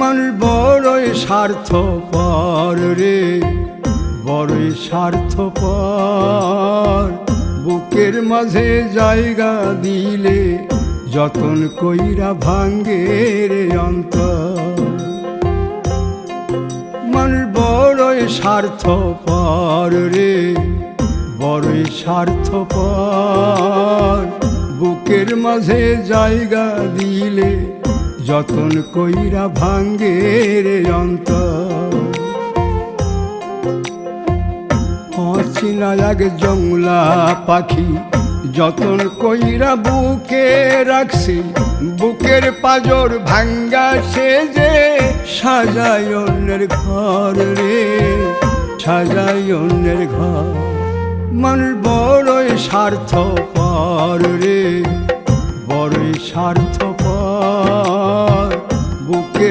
মানুষ বড়ই স্বার্থপর রে, বড়ই স্বার্থপর। বুকের মাঝে জায়গা দিলে যতন কইরা ভাঙ্গে রে অন্তর। মানুষ বড়ই স্বার্থপর রে, বড়ই স্বার্থপর। বুকের মাঝে জায়গা দিলে যতন কইরা ভাঙ্গে রে অন্তর। অচিনা এক জংলা পাখি যতন কইরা বুকে রাখছি, বুকের পাজর ভাঙ্গা সে যে সাজায় অন্যের ঘর রে, সাজায় অন্যের ঘর। মানুষ বড়ই স্বার্থপর রে, বড়ই স্বার্থপর। বুকে